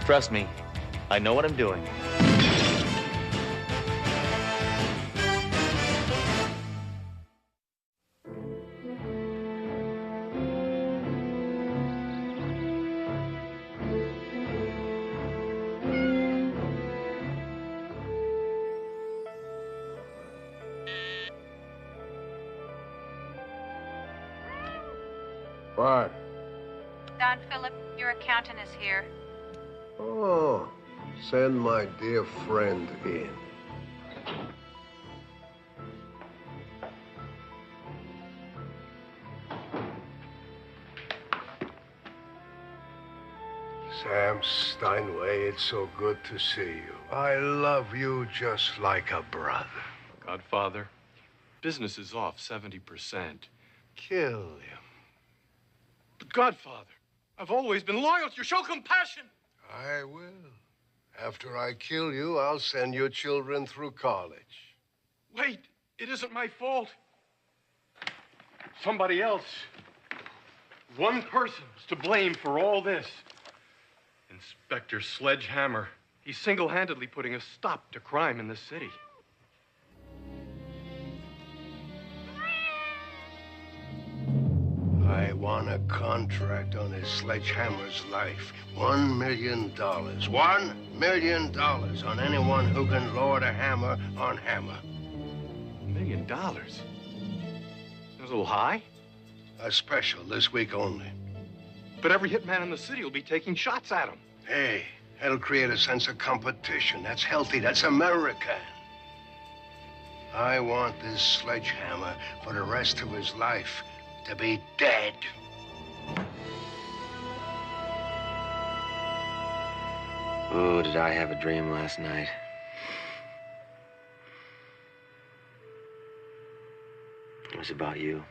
Trust me, I know what I'm doing. What? Don Phillip, your accountant is here. Oh, send my dear friend in. Sam Steinway, it's so good to see you. I love you just like a brother. Godfather, business is off 70%. Kill him. But Godfather, I've always been loyal to you. Show compassion. I will. After I kill you, I'll send your children through college. Wait, it isn't my fault. Somebody else. One person's to blame for all this. Inspector Sledgehammer. He's single-handedly putting a stop to crime in this city. I want a contract on his Sledgehammer's life. $1 million. $1 million on anyone who can lord a hammer on Hammer. $1 million? That was a little high. A special this week only. But every hitman in the city will be taking shots at him. Hey, that'll create a sense of competition. That's healthy. That's American. I want this Sledgehammer for the rest of his life to be dead. Oh, did I have a dream last night? It was about you.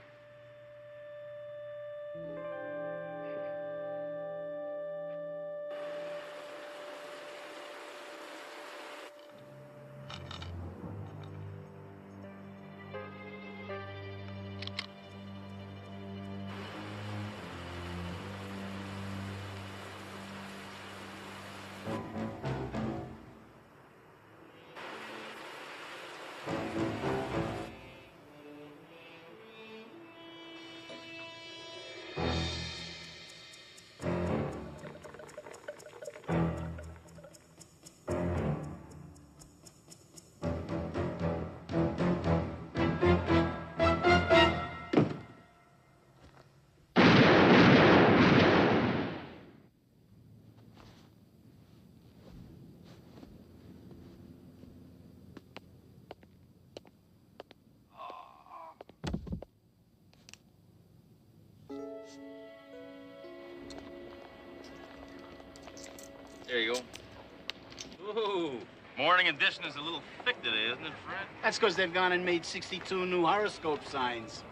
There you go. Ooh, morning edition is a little thick today, isn't it, Fred? That's because they've gone and made 62 new horoscope signs.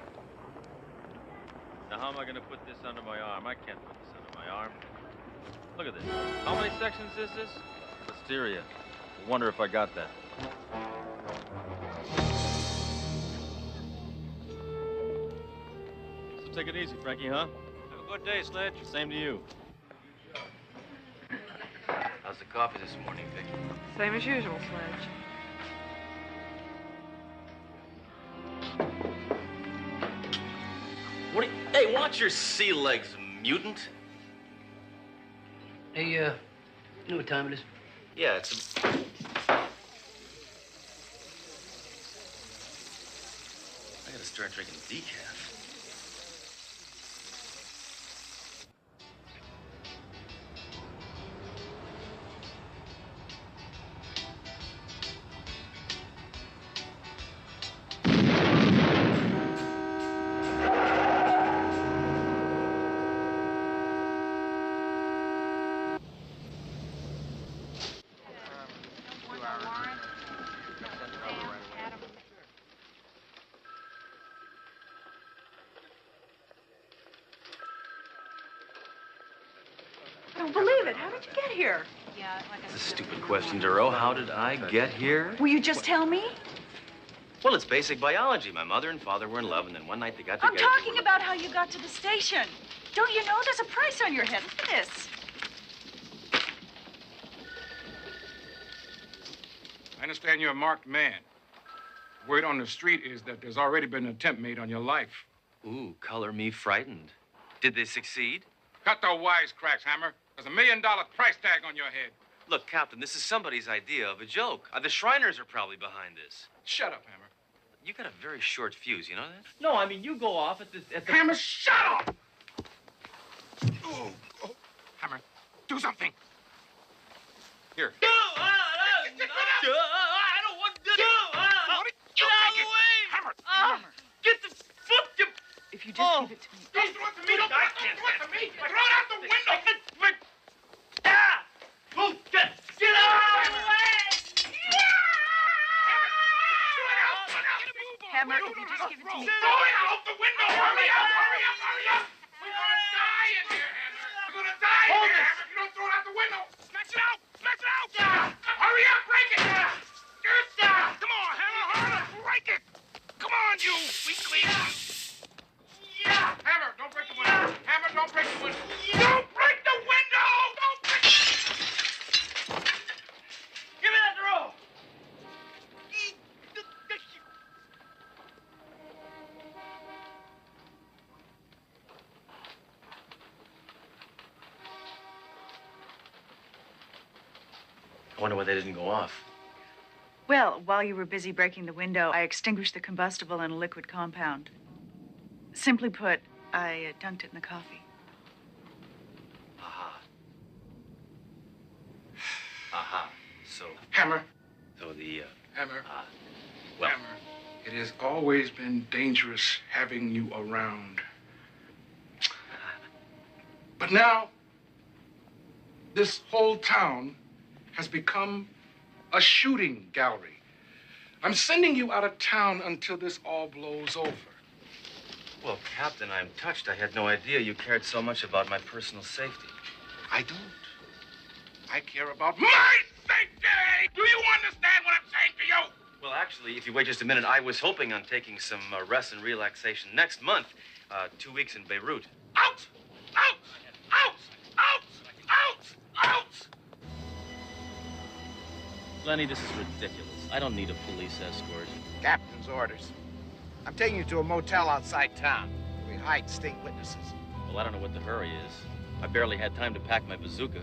Now, how am I going to put this under my arm? I can't put this under my arm. Look at this. How many sections is this? Listeria. I wonder if I got that. So take it easy, Frankie, huh? Have a good day, Sledge. Same to you. How's the coffee this morning, Vic? Same as usual, Sledge. Hey, watch your sea legs, mutant. Hey, you know what time it is? Yeah, it's I gotta start drinking decaf. I don't believe it. How did you get here? Yeah, like That's a stupid question, Doro. How did I get here? Will you just tell me? Well, it's basic biology. My mother and father were in love, and then one night they got together. I'm talking about how you got to the station. Don't you know there's a price on your head? Look at this. understand you're a marked man. Word on the street is that there's already been an attempt made on your life. Ooh, color me frightened. Did they succeed? Cut the wisecracks, Hammer. There's $1 million price tag on your head. Look, Captain, this is somebody's idea of a joke. The Shriners are probably behind this. Shut up, Hammer. You got a very short fuse, you know that? No, I mean, you go off at the... Hammer, shut up! Oh. Hammer, do something. Here. No, I don't want to do it. Get out of the way! Hammer! Get the fuck to... If you just give it to me. Don't throw it to me! Don't throw it to me! Throw it out the window! Get out of the way! Hammer, if you just give it to me. Throw it out the window! Hurry up! Hurry up! Hurry up! We're gonna die in here, Hammer! We're gonna die in here, Hammer, if you don't throw it out the window! Smash it out! Smash it out! Hurry up! Break it! Come on, Hammer! Harder! Break it! Come on, you weakling! Hammer, don't break the window! Hammer, don't break the window! Don't break the window! Don't break... Give me that roll! I wonder why they didn't go off. Well, while you were busy breaking the window, I extinguished the combustible in a liquid compound. Simply put, I dunked it in the coffee. Aha. Aha. So Hammer, the, Hammer, well, Hammer. It has always been dangerous having you around. But now, this whole town has become a shooting gallery. I'm sending you out of town until this all blows over. well, Captain, I'm touched. I had no idea you cared so much about my personal safety. I don't. I care about my safety! Do you understand what I'm saying to you? Well, actually, if you wait just a minute, I was hoping on taking some rest and relaxation next month. 2 weeks in Beirut. Out! Out! Out! Out! Out! Out! Lenny, this is ridiculous. I don't need a police escort. Captain's orders. I'm taking you to a motel outside town. We hide state witnesses. Well, I don't know what the hurry is. I barely had time to pack my bazooka.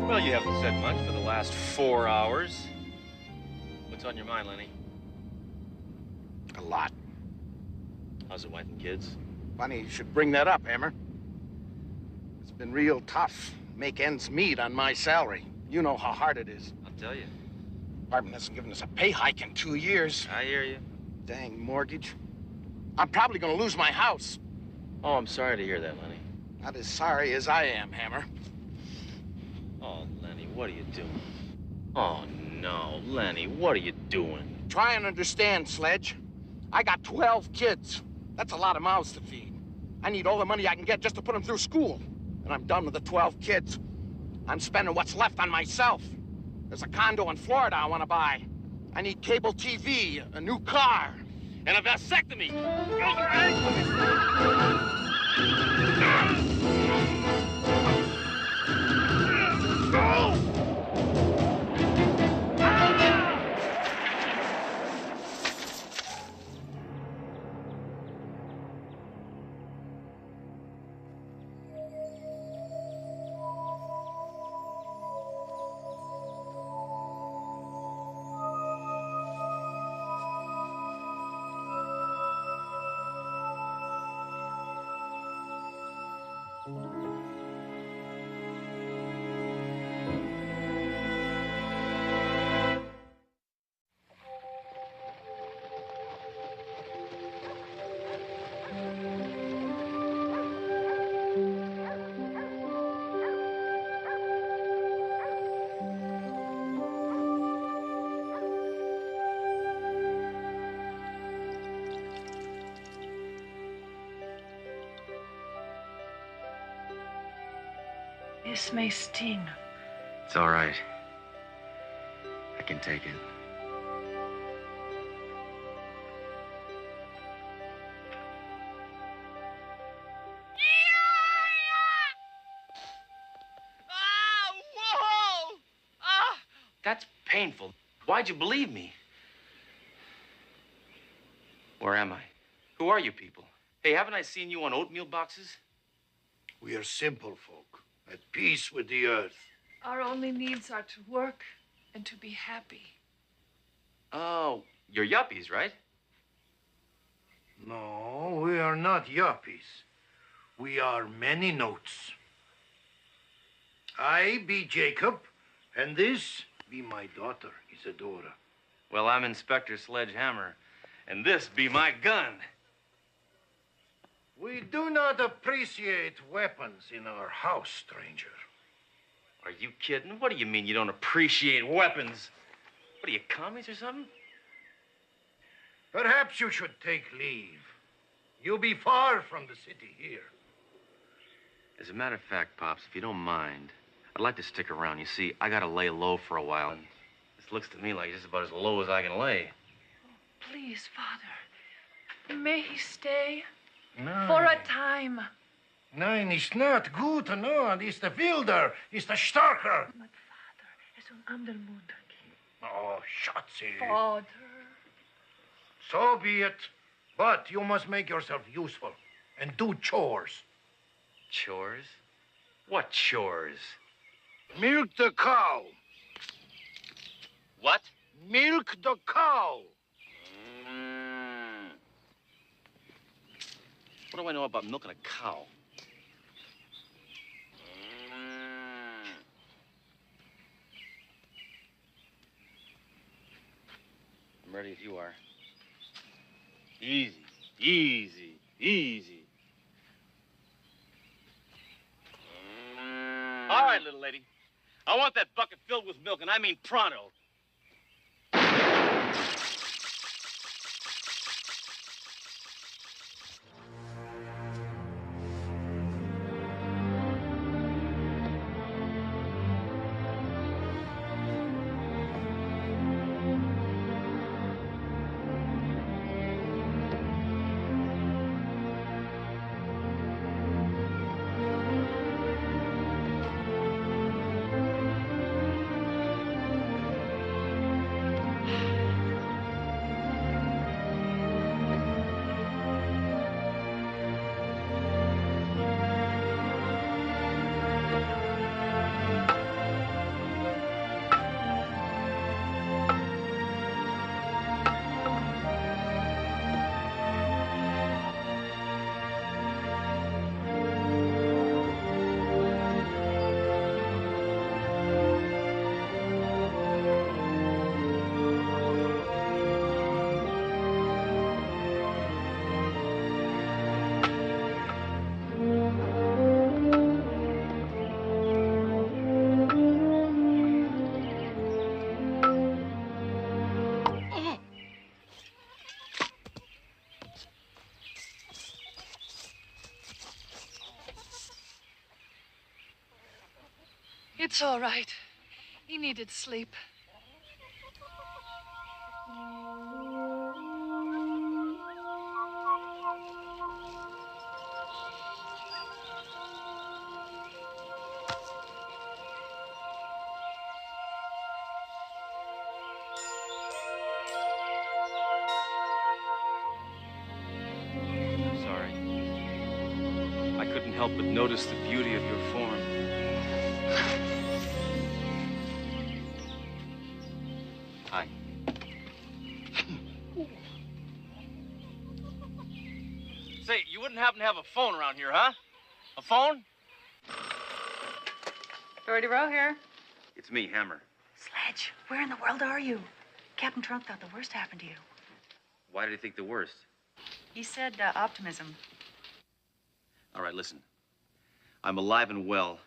Well, you haven't said much for the last 4 hours. What's on your mind, Lenny? A lot. How's the wife and kids? Funny you should bring that up, Hammer. It's been real tough. Make ends meet on my salary. You know how hard it is. I'll tell you. Department hasn't given us a pay hike in 2 years. I hear you. Dang mortgage. I'm probably gonna lose my house. Oh, I'm sorry to hear that, Lenny. Not as sorry as I am, Hammer. Oh, Lenny, what are you doing? Oh, no. Lenny, what are you doing? Try and understand, Sledge. I got 12 kids. That's a lot of mouths to feed. I need all the money I can get just to put them through school. And I'm done with the 12 kids. I'm spending what's left on myself. There's a condo in Florida I want to buy. I need cable TV, a new car, and a vasectomy. Go! This may sting. It's all right. I can take it. That's painful. Why'd you believe me? Where am I? Who are you people? Hey, haven't I seen you on oatmeal boxes? We are simple folk, at peace with the earth. Our only needs are to work and to be happy. Oh, you're yuppies, right? No, we are not yuppies. We are many notes. I be Jacob, and this be my daughter, Isadora. Well, I'm Inspector Sledgehammer, and this be my gun. We do not appreciate weapons in our house, stranger. Are you kidding? What do you mean you don't appreciate weapons? What are you, commies or something? Perhaps you should take leave. You be far from the city here. As a matter of fact, Pops, if you don't mind, I'd like to stick around. You see, I gotta lay low for a while, and this looks to me like just about as low as I can lay. Please, Father, may he stay No. for a time. Nein, ist not gut, no. Ist der Wilder, ist der Starker. But Father, es ander munder. Oh, Schatzi. Father. So be it. But you must make yourself useful and do chores. Chores? What chores? Milk the cow. What? Milk the cow. What do I know about milking a cow? I'm ready if you are. Easy, easy, easy. All right, little lady. I want that bucket filled with milk, and I mean pronto. It's all right. He needed sleep. I'm sorry. I couldn't help but notice the beauty of your form. Hi. Say, you wouldn't happen to have a phone around here, huh? A phone? Dori here. It's me, Hammer. Sledge, where in the world are you? Captain Trunk thought the worst happened to you. Why did he think the worst? He said optimism. All right, listen. I'm alive and well,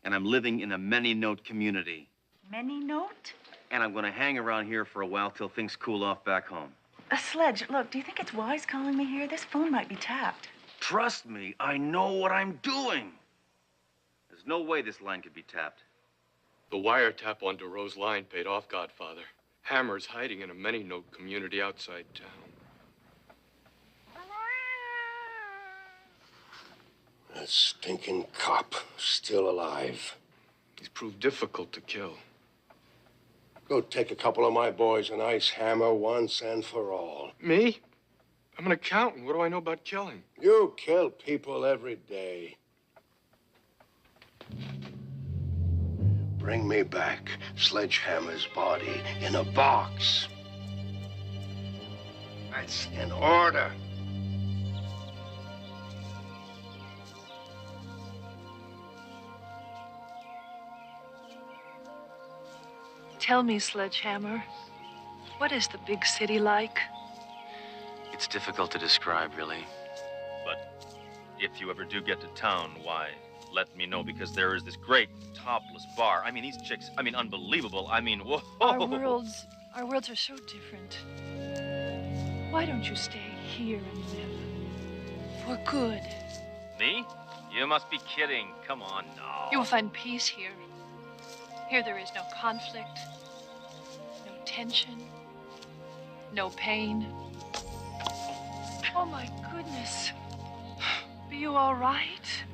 and I'm living in a many-note community. Many-note? And I'm going to hang around here for a while till things cool off back home. Sledge, look, do you think it's wise calling me here? This phone might be tapped. Trust me, I know what I'm doing. There's no way this line could be tapped. The wiretap on Doreau's line paid off, Godfather. Hammer's hiding in a many-note community outside town. That stinking cop, still alive. He's proved difficult to kill. Go take a couple of my boys an ice hammer once and for all. Me? I'm an accountant. What do I know about killing? You kill people every day. Bring me back Sledgehammer's body in a box. That's an order. Tell me, Sledgehammer, what is the big city like? It's difficult to describe, really. But if you ever do get to town, why, let me know, because there is this great topless bar. I mean, these chicks, I mean, unbelievable. I mean, whoa. Our worlds are so different. Why don't you stay here and live? For good. Me? You must be kidding. Come on, no. You will find peace here. Here there is no conflict, no tension, no pain. Oh, my goodness. Are you all right?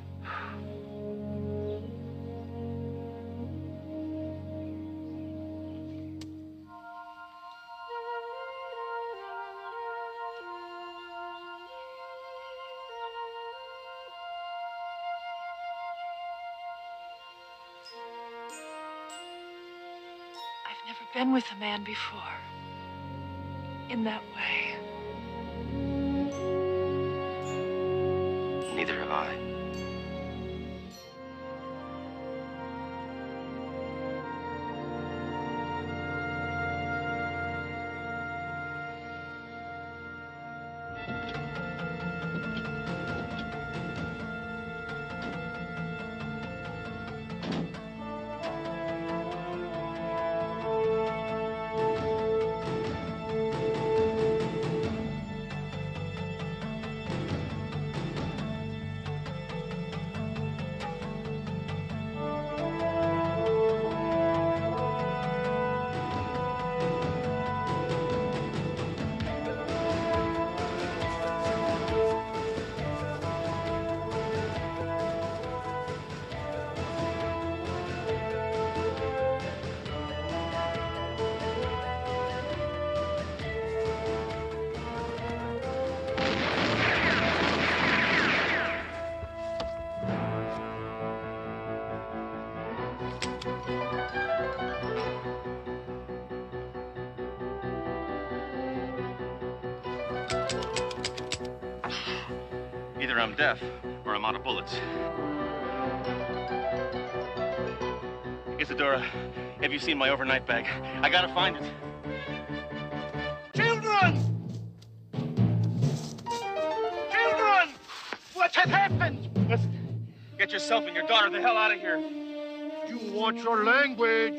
I've never been with a man before. In that way. Neither have I. Either I'm deaf or I'm out of bullets. Isadora, have you seen my overnight bag? I gotta find it. Children! Children! What had happened? Listen, get yourself and your daughter the hell out of here. You watch your language.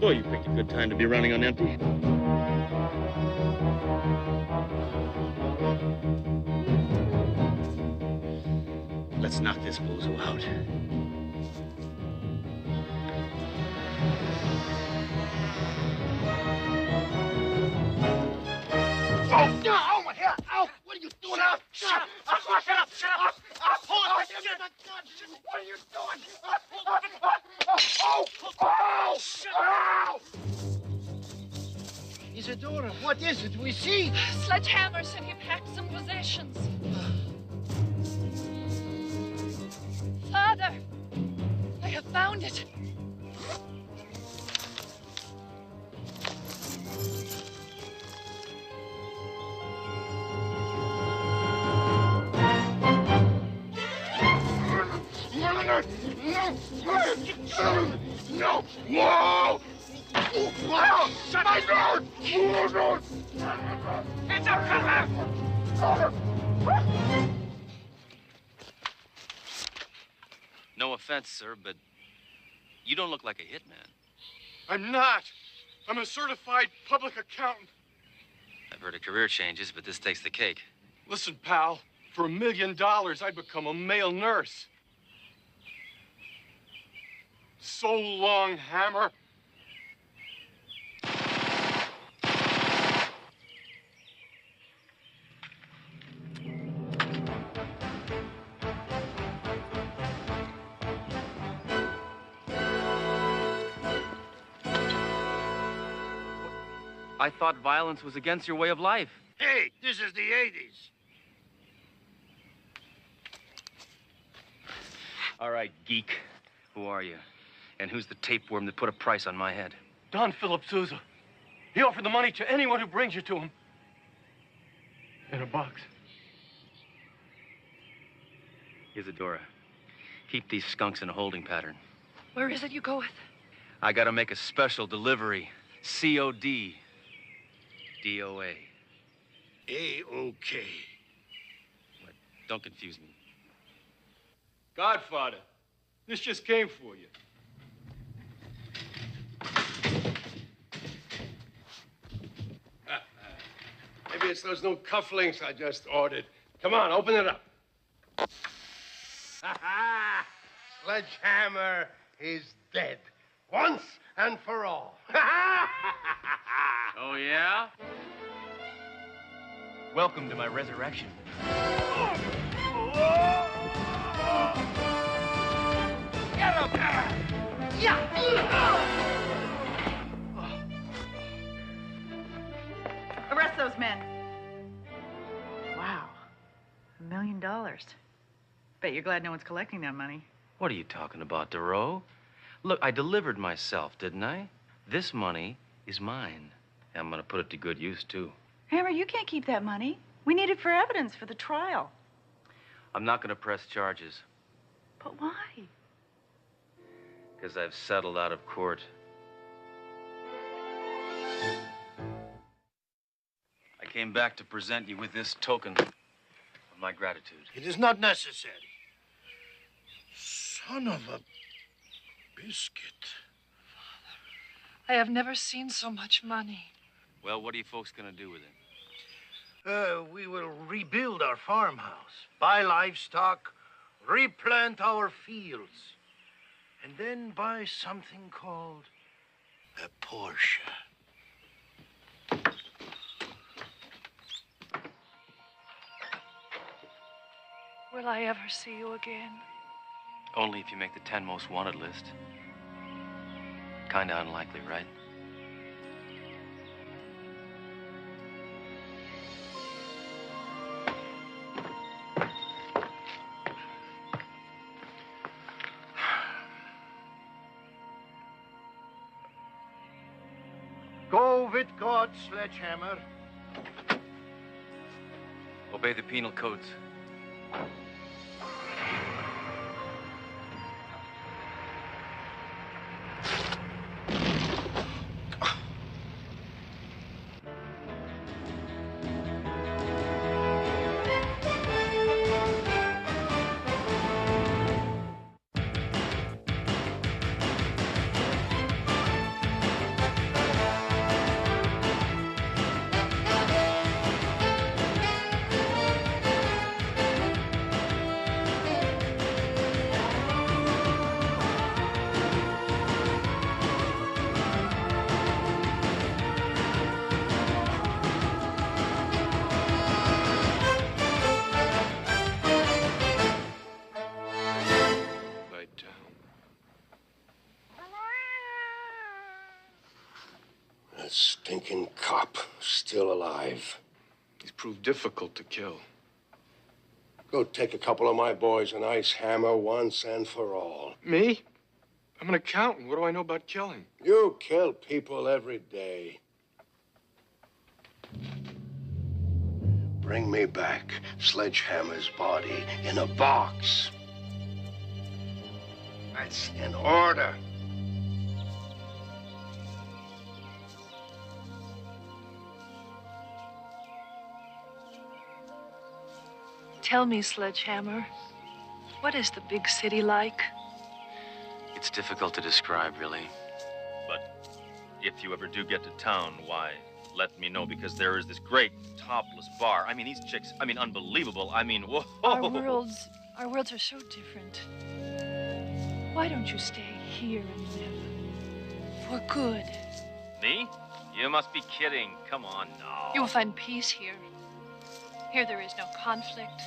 Boy, you picked a good time to be running on empty. Let's knock this bozo out. Oh, no! Oh, my hair! Ow! What are you doing? Shut up! Shut up! Shut up! Shut up! Hold it! What are you doing? Oh! Oh! Ow! Isadora, what is it? We see. Sledgehammer said he packed some possessions. Father, I have found it. No! Whoa! Whoa! Shut my door! Hands up, No offense, sir, but you don't look like a hitman. I'm not. I'm a certified public accountant. I've heard of career changes, but this takes the cake. Listen, pal, for $1 million, I'd become a male nurse. So long, Hammer. I thought violence was against your way of life. Hey, this is the 80s. All right, geek. Who are you? And who's the tapeworm that put a price on my head? Don Phillip Souza. He offered the money to anyone who brings you to him. In a box. Isadora, keep these skunks in a holding pattern. Where is it you go with? I gotta make a special delivery. COD. DOA. A-OK. What? Don't confuse me. Godfather, this just came for you. Maybe it's those new cufflinks I just ordered. Come on, open it up. Sledgehammer is dead. Once and for all. Oh, yeah? Welcome to my resurrection. Get him! Yeah! Arrest those men. Wow. $1 million. Bet you're glad no one's collecting that money. What are you talking about, Doro? Look, I delivered myself, didn't I? This money is mine. And I'm gonna put it to good use, too. Hammer, you can't keep that money. We need it for evidence for the trial. I'm not gonna press charges. But why? Because I've settled out of court. I came back to present you with this token of my gratitude. It is not necessary. Son of a biscuit. I have never seen so much money. Well, what are you folks gonna do with it? We will rebuild our farmhouse, buy livestock, replant our fields, and then buy something called a Porsche. Will I ever see you again? Only if you make the 10 most wanted list. Kinda unlikely, right? Go with God, Sledgehammer. Obey the penal codes. That stinking cop, still alive. He's proved difficult to kill. Go take a couple of my boys and ice Hammer once and for all. Me? I'm an accountant. What do I know about killing? You kill people every day. Bring me back Sledgehammer's body in a box. That's an order. Tell me, Sledgehammer, what is the big city like? It's difficult to describe, really. But if you ever do get to town, why, let me know, because there is this great topless bar. I mean, these chicks, I mean, unbelievable. I mean, whoa. Our worlds are so different. Why don't you stay here and live? For good. Me? You must be kidding. Come on, no. You will find peace here. Here there is no conflict,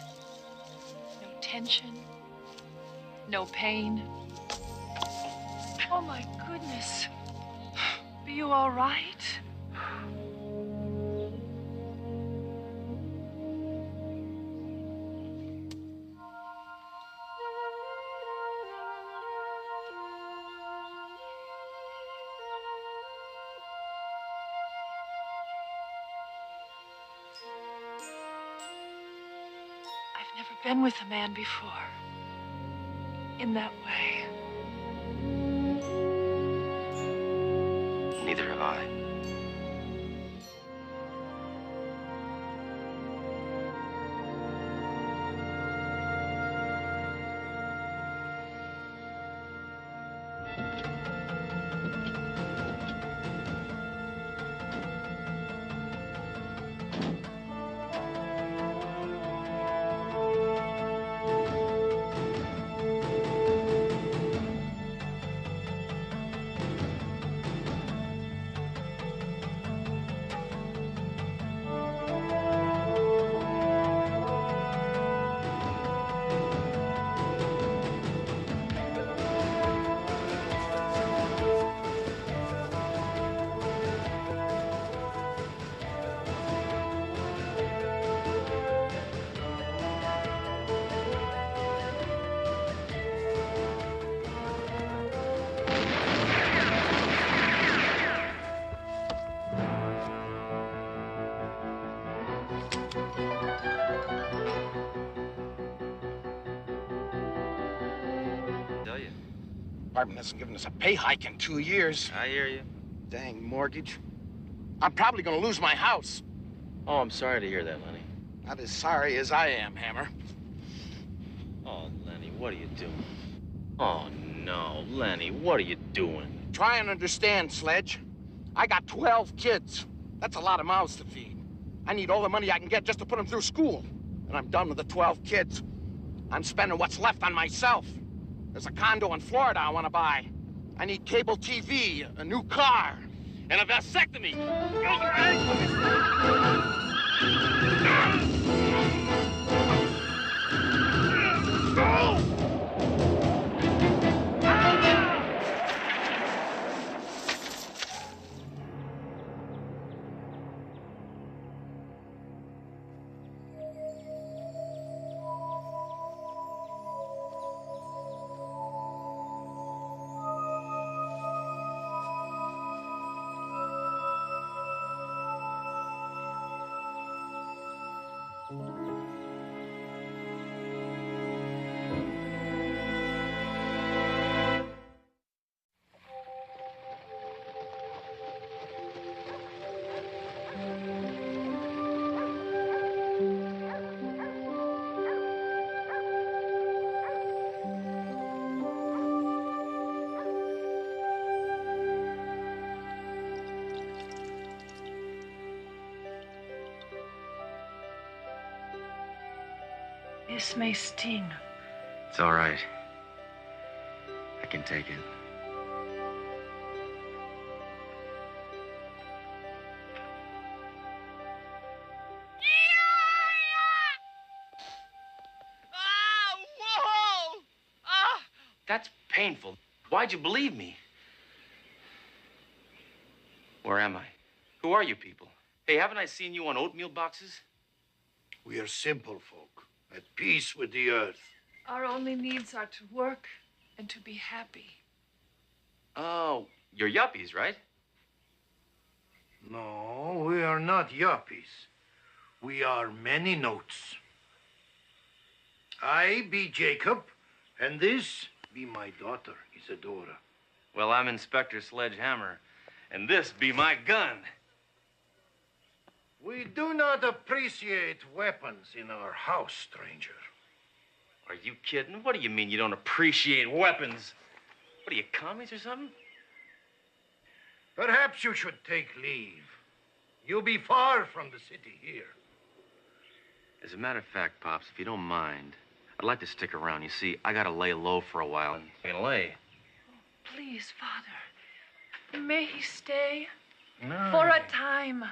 no tension, no pain. Oh, my goodness. Are you all right? Never been with a man before. In that way. Neither have I. Department hasn't given us a pay hike in 2 years. I hear you. Dang mortgage. I'm probably gonna lose my house. Oh, I'm sorry to hear that, Lenny. Not as sorry as I am, Hammer. Oh, Lenny, what are you doing? Oh, no, Lenny, what are you doing? Try and understand, Sledge. I got 12 kids. That's a lot of mouths to feed. I need all the money I can get just to put them through school. And I'm done with the 12 kids. I'm spending what's left on myself. There's a condo in Florida I want to buy. I need cable TV, a new car, and a vasectomy. This may sting. It's all right. I can take it. Whoa! Ah! That's painful. Why'd you believe me? Where am I? Who are you people? Hey, haven't I seen you on oatmeal boxes? We are simple folk, at peace with the earth. Our only needs are to work and to be happy. Oh, you're yuppies, right? No, we are not yuppies. We are many notes. I be Jacob, and this be my daughter, Isadora. Well, I'm Inspector Sledge Hammer, and this be my gun. We do not appreciate weapons in our house, stranger. Are you kidding? What do you mean you don't appreciate weapons? What are you, commies or something? Perhaps you should take leave. You be far from the city here. As a matter of fact, Pops, if you don't mind, I'd like to stick around. You see, I gotta lay low for a while. I'm gonna lay. Please, Father. May he stay? No. For a time.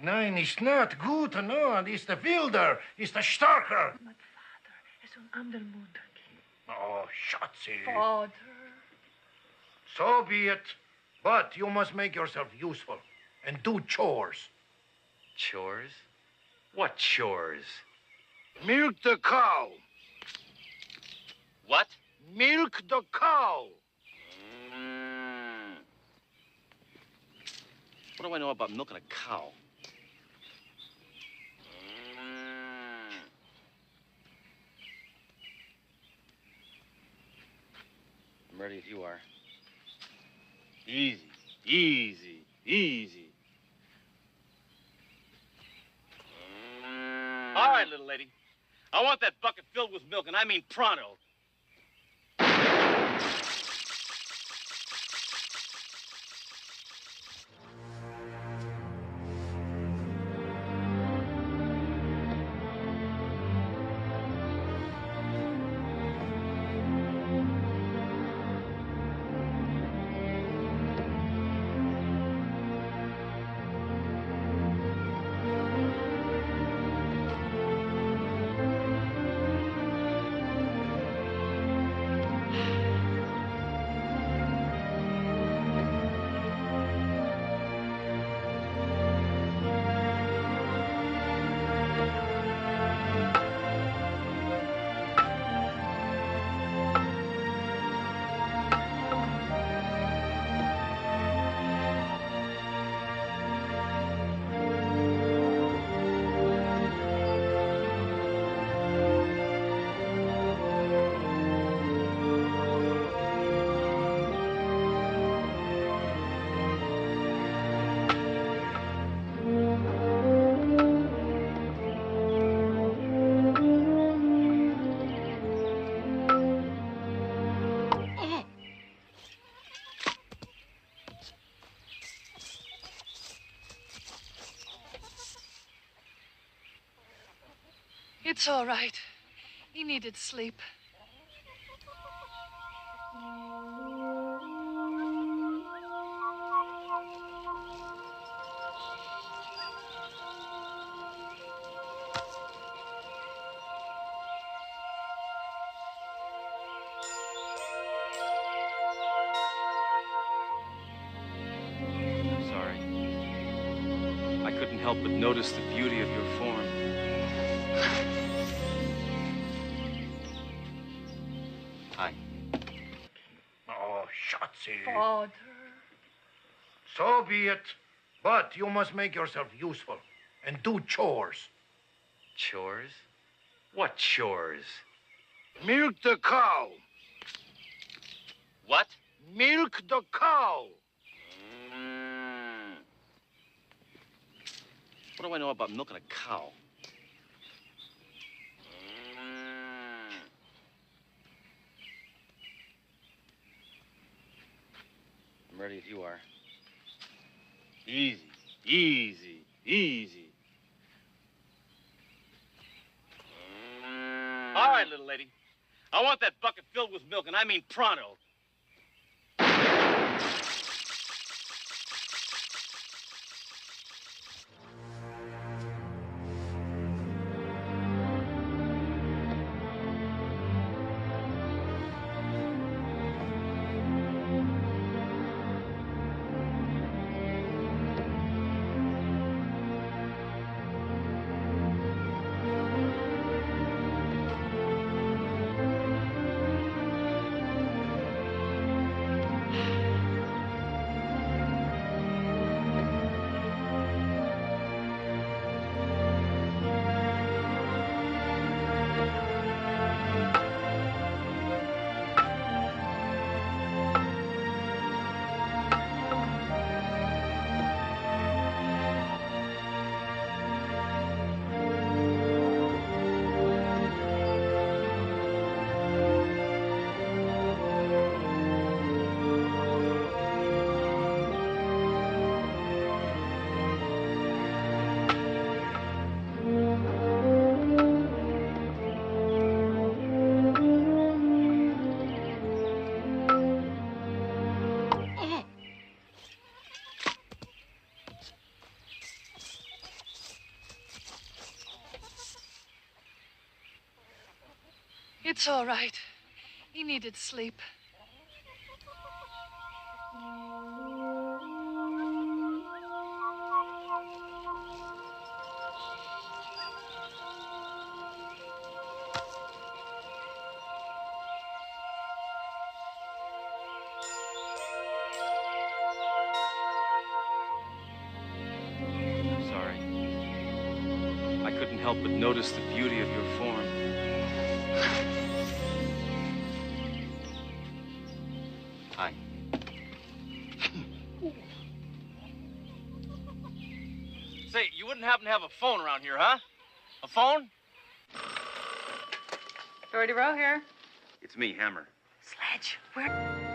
Nein, ist not gut, no. Ist der Wilder, ist der Starker. But Father, es ander Mutterkind. Oh, Schatzi. Father. So be it. But you must make yourself useful and do chores. Chores? What chores? Milk the cow. What? Milk the cow. What do I know about milking a cow? ready if you are. Easy, easy, easy. All right, little lady. I want that bucket filled with milk, and I mean pronto. It's all right. He needed sleep. I'm sorry. I couldn't help but notice the beauty of your form. Hi. Oh, Schatzi. Father. So be it. But you must make yourself useful and do chores. Chores? What chores? Milk the cow. What? Milk the cow. What do I know about milking a cow? I'm ready if you are. Easy, easy, easy. All right, little lady. I want that bucket filled with milk, and I mean pronto. It's all right. He needed sleep. I'm sorry. I couldn't help but notice the beauty of your form. have a phone around here, huh? A phone? Dori here. It's me, Hammer. Sledge, where?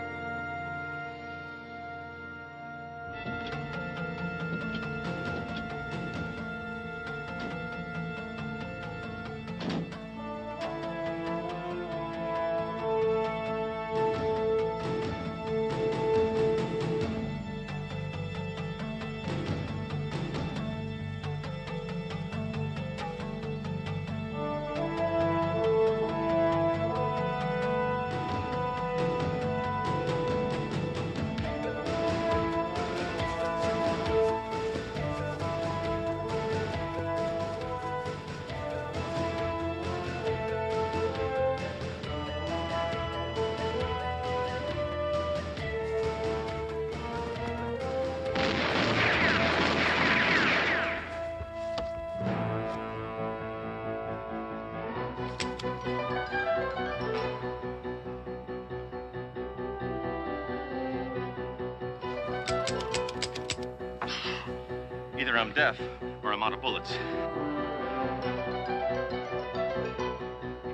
Either I'm deaf or I'm out of bullets.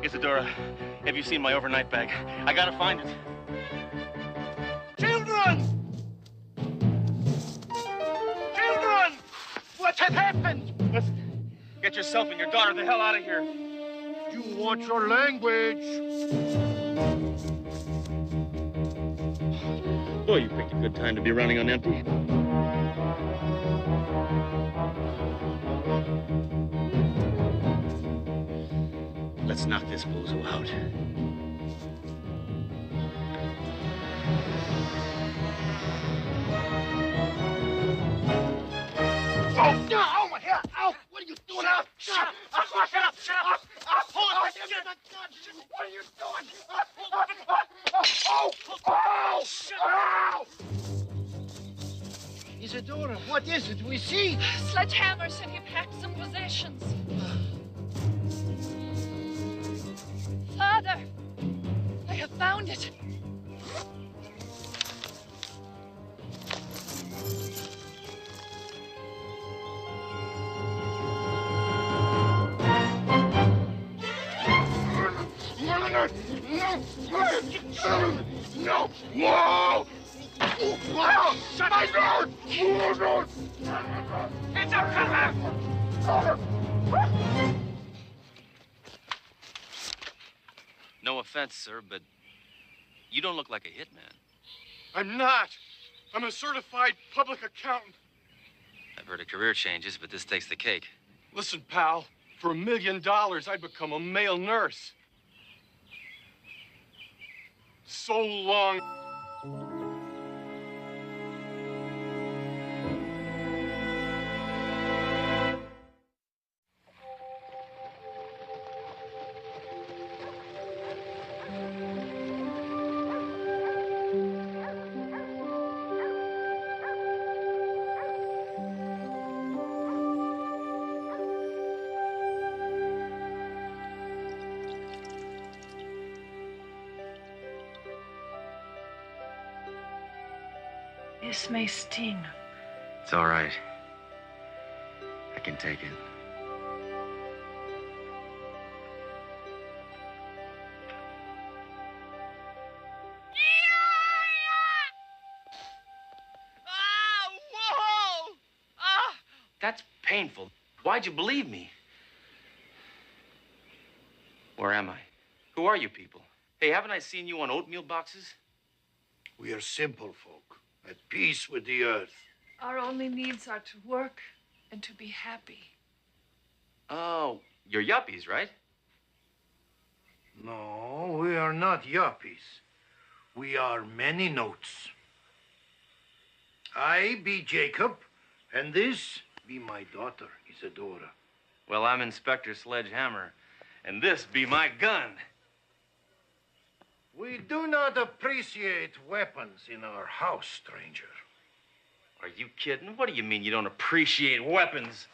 Isadora, have you seen my overnight bag? I gotta find it. Children! Children! What has happened? Listen, get yourself and your daughter the hell out of here. You watch your language. Boy, you picked a good time to be running on empty. Let's knock this bozo out. Oh, no! Oh, my hair! Ow! What are you doing? Shut up! Shut up! Shut up! Shut up! Hold on! What are you doing? Oh! Oh! Ow! Isadora, what is it? We see. Sledge Hammers and he packed some possessions. Father, I have found it. No! Whoa! Whoa! Shut my door! It's a cover! No offense, sir, but you don't look like a hitman. I'm not. I'm a certified public accountant. I've heard of career changes, but this takes the cake. Listen, pal, for $1 million, I'd become a male nurse. So long. This may sting. It's all right. I can take it. Whoa! That's painful. Why'd you believe me? Where am I? Who are you people? Hey, haven't I seen you on oatmeal boxes? We are simple folk, at peace with the earth. Our only needs are to work and to be happy. Oh, you're yuppies, right? No, we are not yuppies. We are many notes. I be Jacob, and this be my daughter, Isadora. Well, I'm Inspector Sledge Hammer, and this be my gun. We do not appreciate weapons in our house, stranger. Are you kidding? What do you mean you don't appreciate weapons?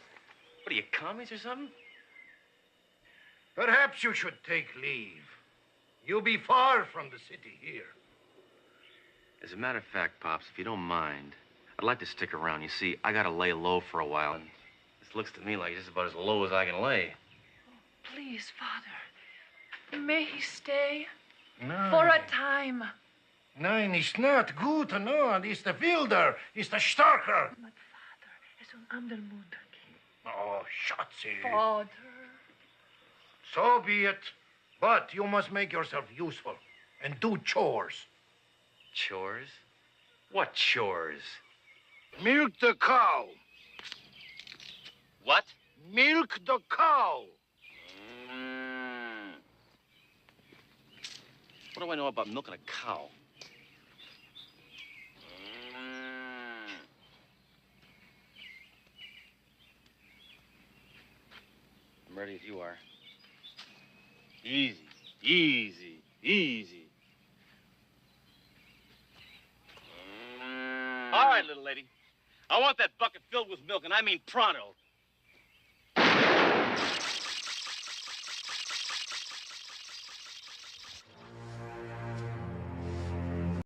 What are you, commies or something? Perhaps you should take leave. You'll be far from the city here. As a matter of fact, Pops, if you don't mind, I'd like to stick around. You see, I gotta lay low for a while. This This looks to me like just about as low as I can lay. Please, Father. May he stay? Nein. For a time. Nein, ist not gut, no. Ist der Wilder, ist der Starker. But, Father, es ander Mutter. Oh, Schatzi. Father. So be it. But you must make yourself useful and do chores. Chores? What chores? Milk the cow. What? Milk the cow. What do I know about milking a cow? I'm ready as you are. Easy, easy, easy. All right, little lady. I want that bucket filled with milk, and I mean pronto.